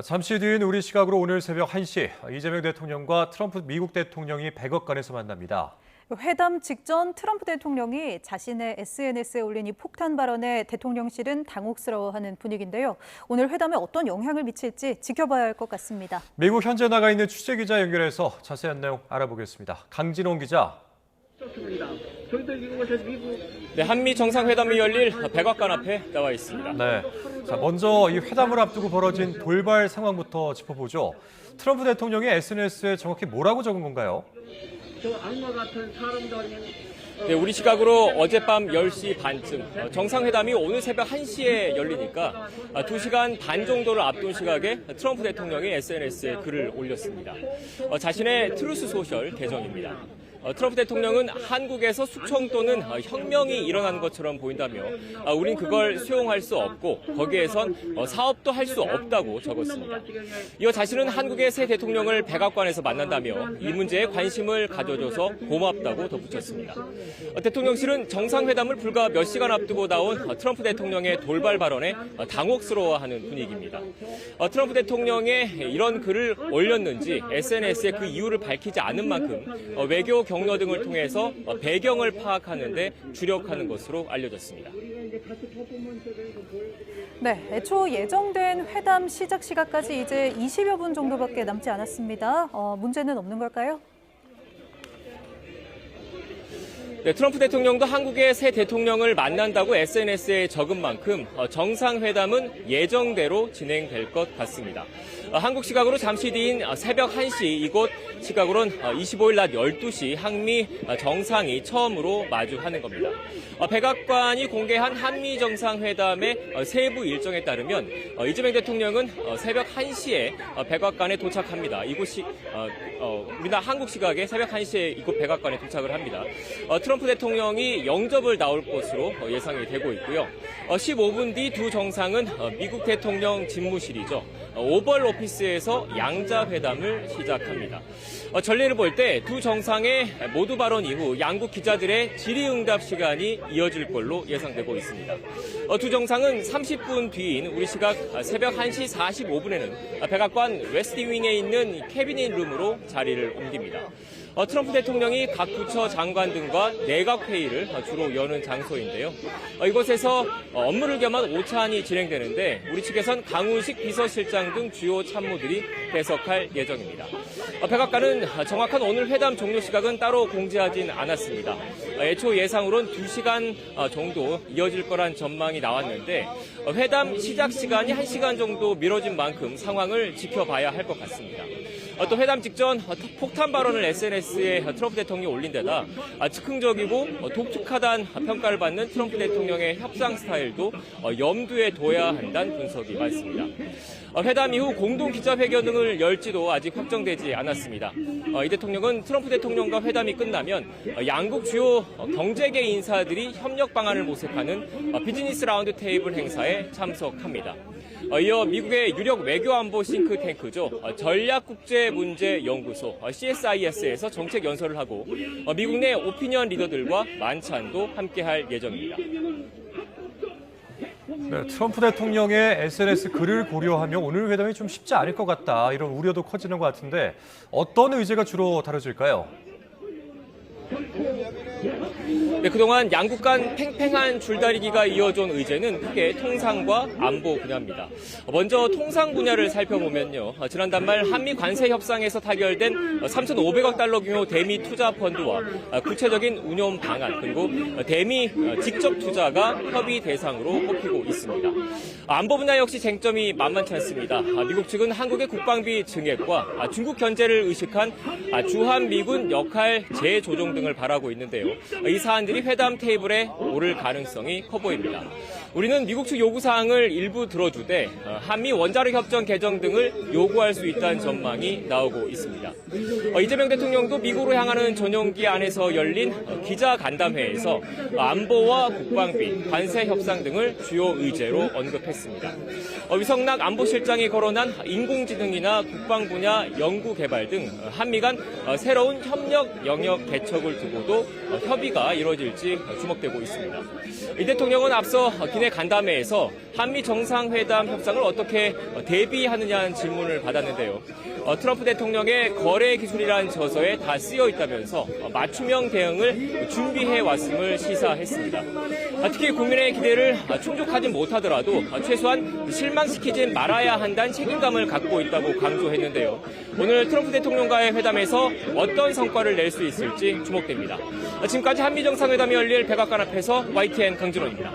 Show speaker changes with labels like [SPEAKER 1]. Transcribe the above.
[SPEAKER 1] 잠시 뒤인 우리 시각으로 오늘 새벽 1시 이재명 대통령과 트럼프 미국 대통령이 백악관에서 만납니다.
[SPEAKER 2] 회담 직전 트럼프 대통령이 자신의 SNS에 올린 이 폭탄 발언에 대통령실은 당혹스러워하는 분위기인데요. 오늘 회담에 어떤 영향을 미칠지 지켜봐야 할 것 같습니다.
[SPEAKER 1] 미국 현재 나가 있는 취재기자 연결해서 자세한 내용 알아보겠습니다. 강진홍 기자.
[SPEAKER 3] 네, 한미 정상회담이 열릴 백악관 앞에 나와 있습니다.
[SPEAKER 1] 네, 자 먼저 이 회담을 앞두고 벌어진 돌발 상황부터 짚어보죠. 트럼프 대통령이 SNS에 정확히 뭐라고 적은 건가요?
[SPEAKER 3] 네, 우리 시각으로 어젯밤 10시 반쯤 정상회담이 오늘 새벽 1시에 열리니까 2시간 반 정도를 앞둔 시각에 트럼프 대통령이 SNS에 글을 올렸습니다. 자신의 트루스 소셜 계정입니다. 트럼프 대통령은 한국에서 숙청 또는 혁명이 일어나는 것처럼 보인다며 우린 그걸 수용할 수 없고 거기에선 사업도 할 수 없다고 적었습니다. 이어 자신은 한국의 새 대통령을 백악관에서 만난다며 이 문제에 관심을 가져줘서 고맙다고 덧붙였습니다. 대통령실은 정상회담을 불과 몇 시간 앞두고 나온 트럼프 대통령의 돌발 발언에 당혹스러워하는 분위기입니다. 트럼프 대통령의 이런 글을 올렸는지 SNS에 그 이유를 밝히지 않은 만큼 외교 경로 등을 통해서 배경을 파악하는 데 주력하는 것으로 알려졌습니다.
[SPEAKER 2] 네, 애초 예정된 회담 시작 시각까지 이제 20여 분 정도밖에 남지 않았습니다. 문제는 없는 걸까요?
[SPEAKER 3] 네, 트럼프 대통령도 한국의 새 대통령을 만난다고 SNS에 적은 만큼 정상회담은 예정대로 진행될 것 같습니다. 한국 시각으로 잠시 뒤인 새벽 1시 이곳 시각으로는 25일 낮 12시 한미 정상이 처음으로 마주하는 겁니다. 백악관이 공개한 한미 정상회담의 세부 일정에 따르면 이재명 대통령은 새벽 1시에 백악관에 도착합니다. 이곳이 우리나라 한국 시각에 새벽 1시에 이곳 백악관에 도착을 합니다. 트럼프 대통령이 영접을 나올 것으로 예상이 되고 있고요. 15분 뒤 두 정상은 미국 대통령 집무실이죠. 오벌 오피스에서 양자회담을 시작합니다. 전례를 볼 때 두 정상의 모두 발언 이후 양국 기자들의 질의응답 시간이 이어질 걸로 예상되고 있습니다. 두 정상은 30분 뒤인 우리 시각 새벽 1시 45분에는 백악관 웨스트윙에 있는 캐비닛 룸으로 자리를 옮깁니다. 트럼프 대통령이 각 부처 장관 등과 내각회의를 주로 여는 장소인데요. 이곳에서 업무를 겸한 오찬이 진행되는데 우리 측에선 강훈식 비서실장 등 주요 참모들이 배석할 예정입니다. 백악관은 정확한 오늘 회담 종료 시각은 따로 공지하진 않았습니다. 애초 예상으로는 2시간 정도 이어질 거란 전망이 나왔는데 회담 시작 시간이 1시간 정도 미뤄진 만큼 상황을 지켜봐야 할 것 같습니다. 또 회담 직전 폭탄 발언을 SNS에 트럼프 대통령이 올린 데다 즉흥적이고 독특하다는 평가를 받는 트럼프 대통령의 협상 스타일도 염두에 둬야 한다는 분석이 많습니다. 회담 이후 공동 기자회견 등을 열지도 아직 확정되지 않았습니다. 이 대통령은 트럼프 대통령과 회담이 끝나면 양국 주요 경제계 인사들이 협력 방안을 모색하는 비즈니스 라운드 테이블 행사에 참석합니다. 이어 미국의 유력 외교안보 싱크탱크죠. 전략국제문제연구소 CSIS에서 정책 연설을 하고 미국 내 오피니언 리더들과 만찬도 함께할 예정입니다.
[SPEAKER 1] 네, 트럼프 대통령의 SNS 글을 고려하면 오늘 회담이 좀 쉽지 않을 것 같다. 이런 우려도 커지는 것 같은데 어떤 의제가 주로 다뤄질까요?
[SPEAKER 3] 네, 그동안 양국 간 팽팽한 줄다리기가 이어져온 의제는 크게 통상과 안보 분야입니다. 먼저 통상 분야를 살펴보면요. 지난달 말 한미 관세 협상에서 타결된 3,500억 달러 규모 대미 투자 펀드와 구체적인 운용 방안 그리고 대미 직접 투자가 협의 대상으로 꼽히고 있습니다. 안보 분야 역시 쟁점이 만만치 않습니다. 미국 측은 한국의 국방비 증액과 중국 견제를 의식한 주한미군 역할 재조정 등을 바라고 있는데요. 이 사안들이 회담 테이블에 오를 가능성이 커 보입니다. 우리는 미국 측 요구사항을 일부 들어주되 한미 원자력 협정 개정 등을 요구할 수 있다는 전망이 나오고 있습니다. 이재명 대통령도 미국으로 향하는 전용기 안에서 열린 기자 간담회에서 안보와 국방비, 관세 협상 등을 주요 의제로 언급했습니다. 위성락 안보실장이 거론한 인공지능이나 국방 분야 연구 개발 등 한미 간 새로운 협력 영역 개척을 두고도 협의가 이루어질지 주목되고 있습니다. 이 대통령은 앞서 기내 간담회에서 한미 정상회담 협상을 어떻게 대비하느냐는 질문을 받았는데요. 트럼프 대통령의 거래 기술이라는 저서에 다 쓰여 있다면서 맞춤형 대응을 준비해 왔음을 시사했습니다. 특히 국민의 기대를 충족하지 못하더라도 최소한 실망시키진 말아야 한다는 책임감을 갖고 있다고 강조했는데요. 오늘 트럼프 대통령과의 회담에서 어떤 성과를 낼 수 있을지 주목됩니다. 지금까지 한미 정상회담이 열릴 백악관 앞에서 YTN 강준호입니다.